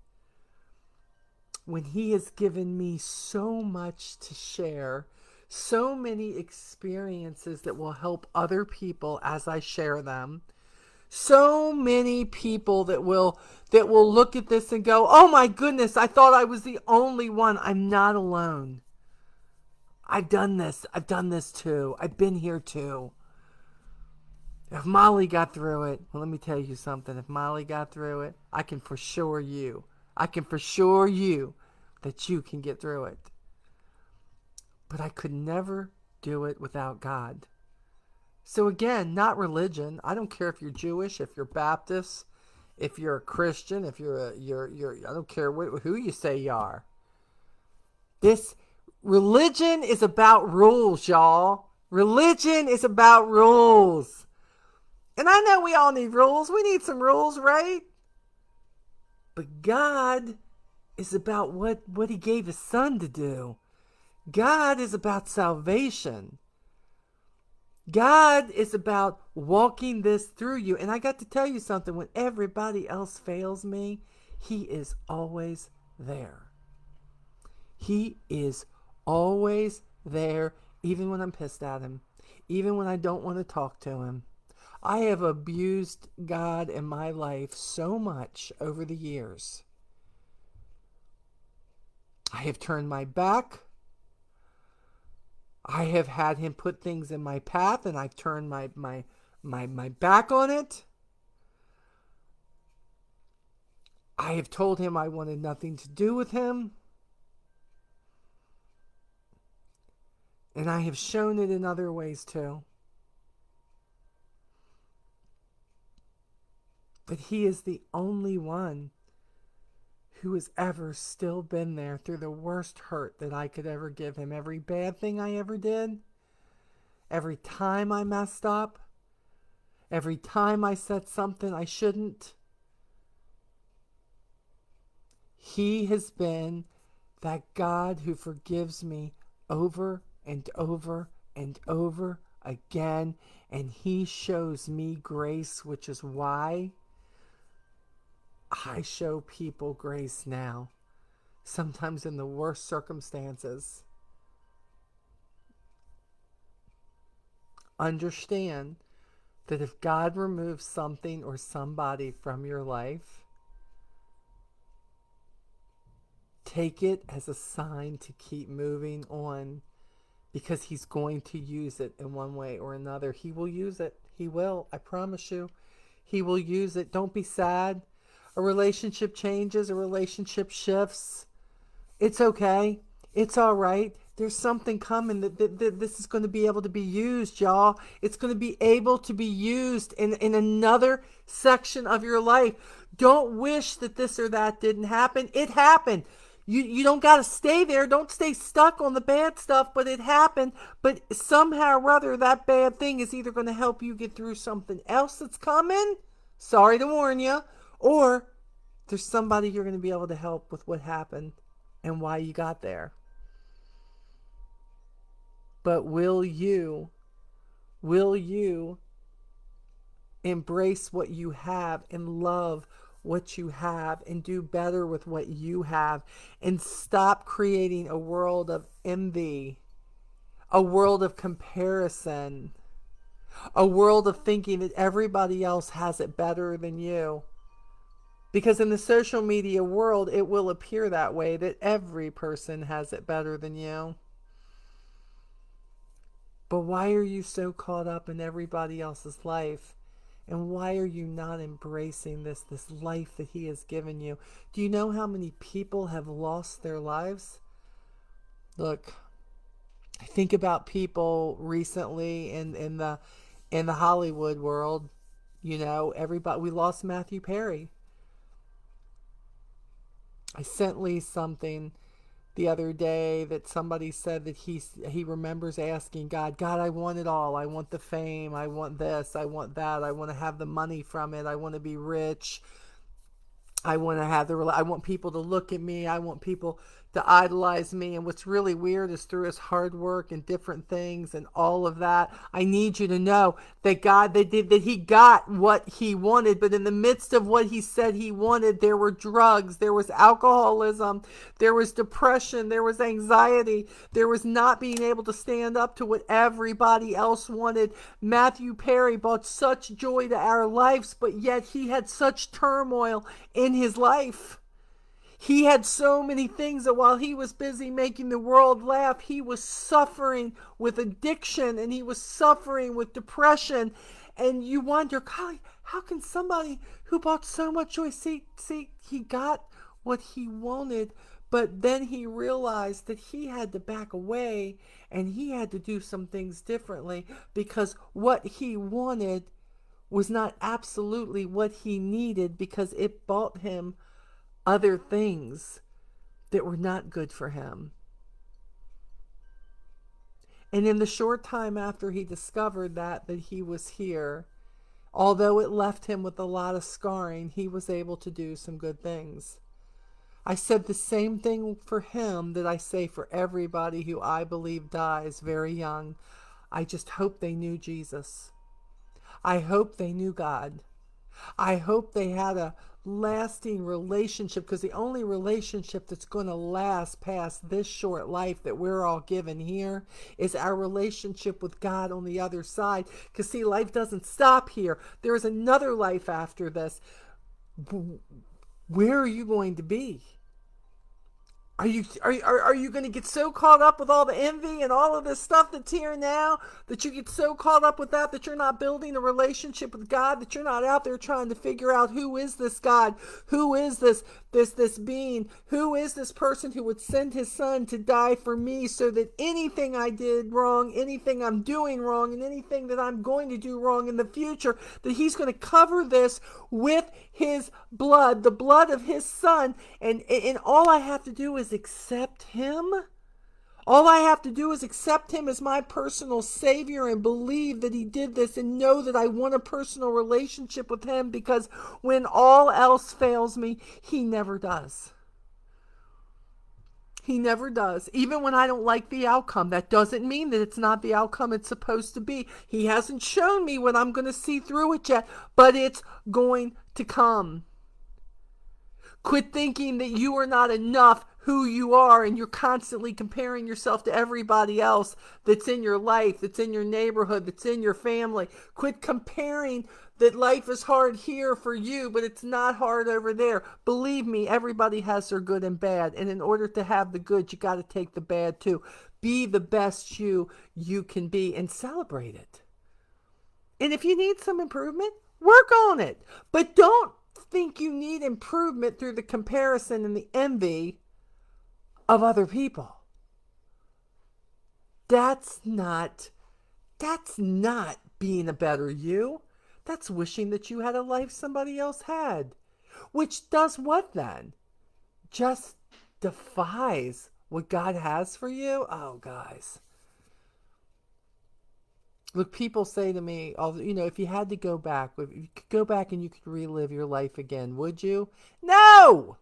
when he has given me so much to share, so many experiences that will help other people as I share them, so many people that will look at this and go, "Oh my goodness, I thought I was the only one. I'm not alone. I've done this. I've done this too. I've been here too." If Molly got through it, well, let me tell you something. If Molly got through it, I can for sure you. I can for sure you that you can get through it. But I could never do it without God. So again, not religion. I don't care if you're Jewish, if you're Baptist, if you're a Christian, if you're I don't care who you say you are. This religion is about rules, y'all. Religion is about rules. And I know we all need rules. We need some rules, right? But God is about what he gave his son to do. God is about salvation. God is about walking this through you. And I got to tell you something. When everybody else fails me, he is always there. He is always there, even when I'm pissed at him, even when I don't want to talk to him. I have abused God in my life so much over the years. I have turned my back. I have had him put things in my path, and I've turned my back on it. I have told him I wanted nothing to do with him. And I have shown it in other ways too. But he is the only one who has ever still been there through the worst hurt that I could ever give him. Every bad thing I ever did, every time I messed up, every time I said something I shouldn't, he has been that God who forgives me over and over and over again. And he shows me grace, which is why I show people grace now, sometimes in the worst circumstances. Understand that if God removes something or somebody from your life, take it as a sign to keep moving on, because he's going to use it in one way or another. He will use it. He will. I promise you. He will use it. Don't be sad. A relationship changes. A relationship shifts. It's okay. It's all right. There's something coming that this is going to be able to be used, y'all. It's going to be able to be used in another section of your life. Don't wish that this or that didn't happen. It happened. You don't got to stay there. Don't stay stuck on the bad stuff, but it happened. But somehow or other, that bad thing is either going to help you get through something else that's coming. Sorry to warn you. Or there's somebody you're going to be able to help with what happened and why you got there. But will you embrace what you have and love what you have and do better with what you have, and stop creating a world of envy, a world of comparison, a world of thinking that everybody else has it better than you? Because in the social media world, it will appear that way, that every person has it better than you. But why are you so caught up in everybody else's life? And why are you not embracing this life that he has given you? Do you know how many people have lost their lives? Look, I think about people recently in the Hollywood world. You know, everybody, we lost Matthew Perry. I sent Lee something the other day that somebody said that he remembers asking God, God, I want it all. I want the fame. I want this. I want that. I want to have the money from it. I want to be rich. I want to have I want people to look at me. I want people to idolize me. And what's really weird is through his hard work and different things and all of that, I need you to know that that he got what he wanted. But in the midst of what he said he wanted, there were drugs, there was alcoholism, there was depression, there was anxiety, there was not being able to stand up to what everybody else wanted. Matthew Perry brought such joy to our lives, but yet he had such turmoil in his life. He had so many things that while he was busy making the world laugh, he was suffering with addiction and he was suffering with depression. And you wonder, God, how can somebody who brought so much joy, see, he got what he wanted, but then he realized that he had to back away and he had to do some things differently because what he wanted was not absolutely what he needed because it bought him other things that were not good for him. And in the short time after he discovered that he was here, although it left him with a lot of scarring, he was able to do some good things. I said the same thing for him that I say for everybody who I believe dies very young. I just hope they knew Jesus. I hope they knew God. I hope they had a lasting relationship, because the only relationship that's going to last past this short life that we're all given here is our relationship with God on the other side. Because see, life doesn't stop here. There is another life after this. Where are you going to be? Are you going to get so caught up with all the envy and all of this stuff that's here now that you get so caught up with that you're not building a relationship with God, that you're not out there trying to figure out who is this God, who is this being, who is this person who would send his son to die for me so that anything I did wrong, anything I'm doing wrong, and anything that I'm going to do wrong in the future, that he's going to cover this with his blood, the blood of his son, and all I have to do is accept him. All I have to do is accept him as my personal savior and believe that he did this and know that I want a personal relationship with him, because when all else fails me, he never does. He never does. Even when I don't like the outcome, that doesn't mean that it's not the outcome it's supposed to be. He hasn't shown me what I'm going to see through it yet, but it's going to come. Quit thinking that you are not enough who you are, and you're constantly comparing yourself to everybody else that's in your life, that's in your neighborhood, that's in your family. Quit comparing that life is hard here for you, but it's not hard over there. Believe me, everybody has their good and bad, and in order to have the good, you got to take the bad too. Be the best you can be and celebrate it. And if you need some improvement, work on it. But don't think you need improvement through the comparison and the envy of other people. That's not being a better you. That's wishing that you had a life somebody else had. Which does what then? Just defies what God has for you? Oh, guys. Look, people say to me, if you had to go back, if you could go back and you could relive your life again, would you? No!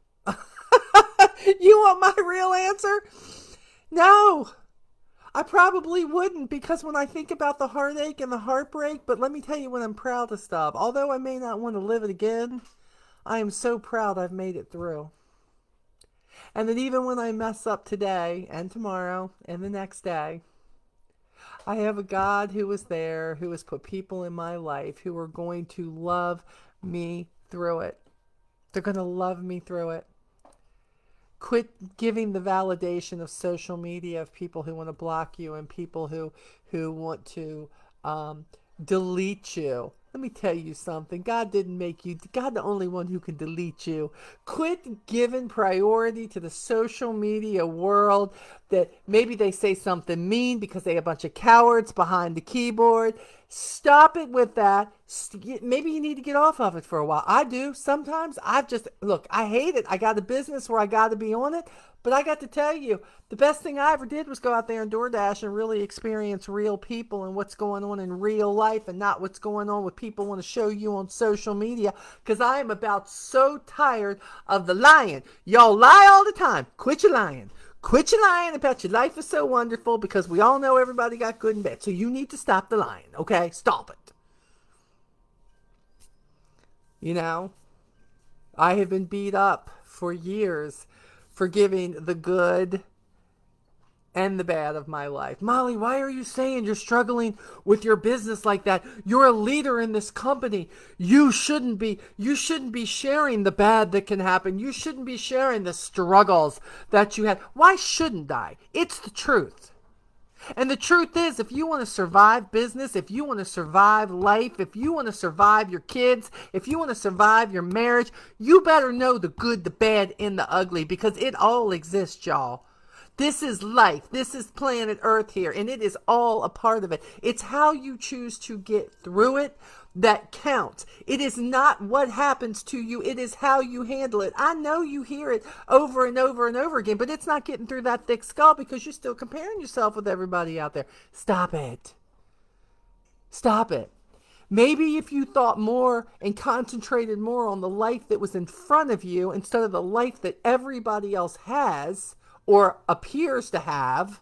You want my real answer? No! I probably wouldn't, because when I think about the heartache and the heartbreak, but let me tell you what I'm proudest of. Although I may not want to live it again, I am so proud I've made it through. And that even when I mess up today and tomorrow and the next day, I have a God who is there, who has put people in my life who are going to love me through it. They're going to love me through it. Quit giving the validation of social media of people who want to block you and people who want to um, delete you. Let me tell you something. God didn't make you. God the only one who can delete you. Quit giving priority to the social media world that maybe they say something mean because they a bunch of cowards behind the keyboard. Stop it with that. Maybe you need to get off of it for a while. I do. Sometimes look, I hate it. I got a business where I got to be on it. But I got to tell you, the best thing I ever did was go out there and DoorDash and really experience real people and what's going on in real life and not what's going on with people want to show you on social media. Because I am about so tired of the lying. Y'all lie all the time. Quit your lying. Quit your lying about your life is so wonderful because we all know everybody got good and bad. So you need to stop the lying, okay? Stop it. You know, I have been beat up for years for giving the good and the bad of my life. Molly, why are you saying you're struggling with your business like that? You're a leader in this company. You shouldn't be sharing the bad that can happen. You shouldn't be sharing the struggles that you had. Why shouldn't I? It's the truth. And the truth is, if you want to survive business, if you want to survive life, if you want to survive your kids, if you want to survive your marriage, you better know the good, the bad, and the ugly because it all exists, y'all. This is life. This is planet Earth here, and it is all a part of it. It's how you choose to get through it that counts. It is not what happens to you. It is how you handle it. I know you hear it over and over and over again, but it's not getting through that thick skull because you're still comparing yourself with everybody out there. Stop it. Stop it. Maybe if you thought more and concentrated more on the life that was in front of you instead of the life that everybody else has or appears to have,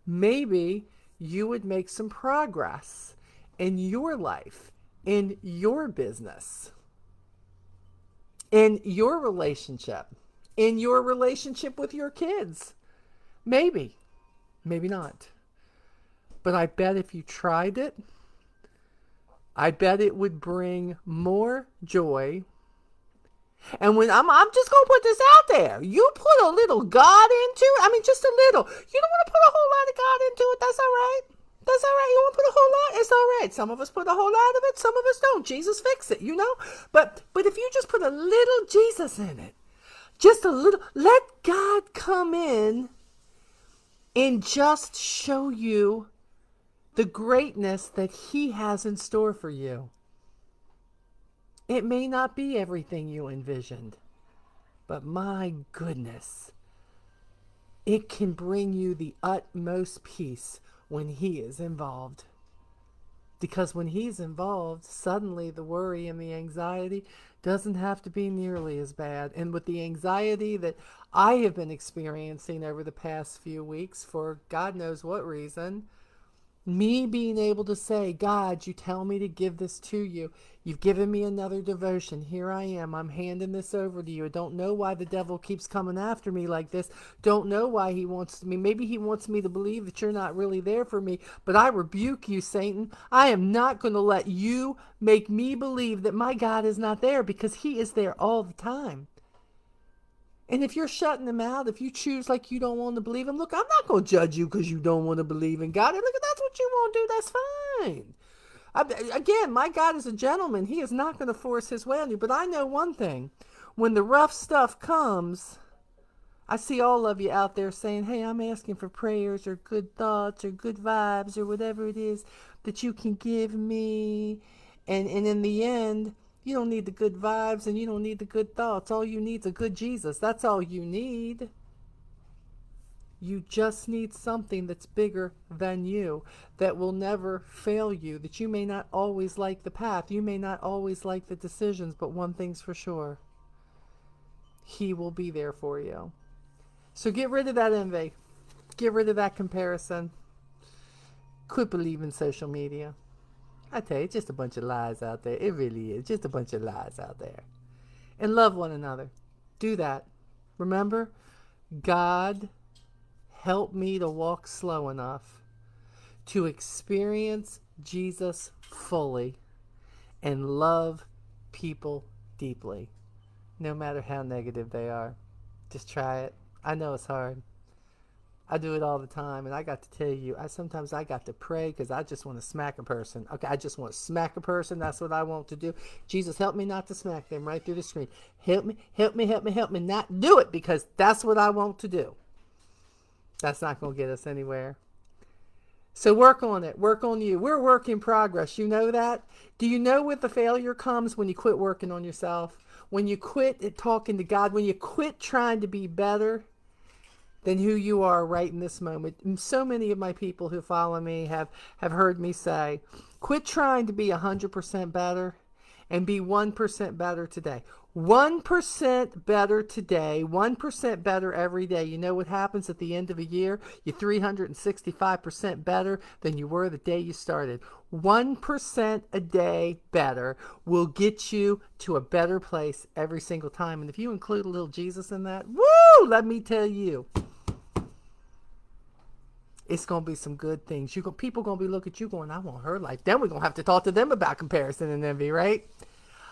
maybe you would make some progress in your life, in your business, in your relationship with your kids. Maybe, maybe not. But I bet if you tried it, I bet it would bring more joy. And when I'm just going to put this out there. You put a little God into it. I mean, just a little. You don't want to put a whole lot of God into it. That's all right. That's all right. You want to put a whole lot? It's all right. Some of us put a whole lot of it. Some of us don't. Jesus fix it, you know? But if you just put a little Jesus in it, just a little, let God come in and just show you the greatness that he has in store for you. It may not be everything you envisioned, but my goodness, it can bring you the utmost peace when he is involved. Because when he's involved, suddenly the worry and the anxiety doesn't have to be nearly as bad. And with the anxiety that I have been experiencing over the past few weeks, for God knows what reason, me being able to say, God, you tell me to give this to you. You've given me another devotion. Here I am. I'm handing this over to you. I don't know why the devil keeps coming after me like this. Don't know why he wants me. Maybe he wants me to believe that you're not really there for me. But I rebuke you, Satan. I am not going to let you make me believe that my God is not there because he is there all the time. And if you're shutting him out, if you choose like you don't want to believe him, look, I'm not going to judge you because you don't want to believe in God. And look, if that's what you want to do, that's fine. Again, my God is a gentleman. He is not going to force his way on you. But I know one thing. When the rough stuff comes, I see all of you out there saying, hey, I'm asking for prayers or good thoughts or good vibes or whatever it is that you can give me. And in the end, you don't need the good vibes and you don't need the good thoughts. All you need is a good Jesus. That's all you need. You just need something that's bigger than you, that will never fail you, that you may not always like the path. You may not always like the decisions, but one thing's for sure. He will be there for you. So get rid of that envy. Get rid of that comparison. Quit believing social media. I tell you, it's just a bunch of lies out there. It really is. Just a bunch of lies out there. And love one another. Do that. Remember, God helped me to walk slow enough to experience Jesus fully and love people deeply, no matter how negative they are. Just try it. I know it's hard. I do it all the time, and I got to tell you, sometimes I got to pray because I just want to smack a person. Okay, I just want to smack a person. That's what I want to do. Jesus, help me not to smack them right through the screen. Help me, help me, help me, help me not do it because that's what I want to do. That's not going to get us anywhere. So work on it. Work on you. We're a work in progress. You know that? Do you know what the failure comes when you quit working on yourself? When you quit talking to God? When you quit trying to be better than who you are right in this moment? And so many of my people who follow me have heard me say, quit trying to be 100% better and be 1% better today. 1% better today, 1% better every day. You know what happens at the end of a year? You're 365% better than you were the day you started. 1% a day better will get you to a better place every single time. And if you include a little Jesus in that, woo, let me tell you, it's going to be some good things. People going to be looking at you going, I want her life. Then we're going to have to talk to them about comparison and envy, right?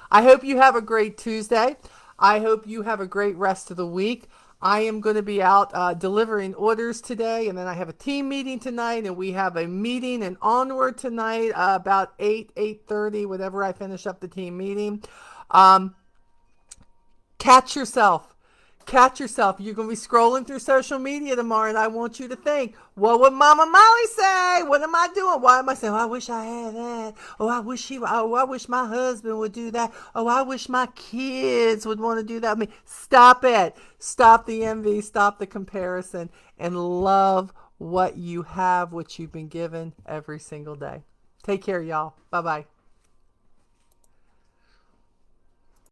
I hope you have a great Tuesday. I hope you have a great rest of the week. I am going to be out delivering orders today, and then I have a team meeting tonight, and we have a meeting and onward tonight about 8:30, whenever I finish up the team meeting. Catch yourself. Catch yourself. You're going to be scrolling through social media tomorrow, and I want you to think, what would Mama Molly say? What am I doing? Why am I saying, oh, I wish I had that. Oh, I wish my husband would do that. Oh, I wish my kids would want to do that. I mean, stop it. Stop the envy. Stop the comparison, and love what you have, what you've been given every single day. Take care, y'all. Bye-bye.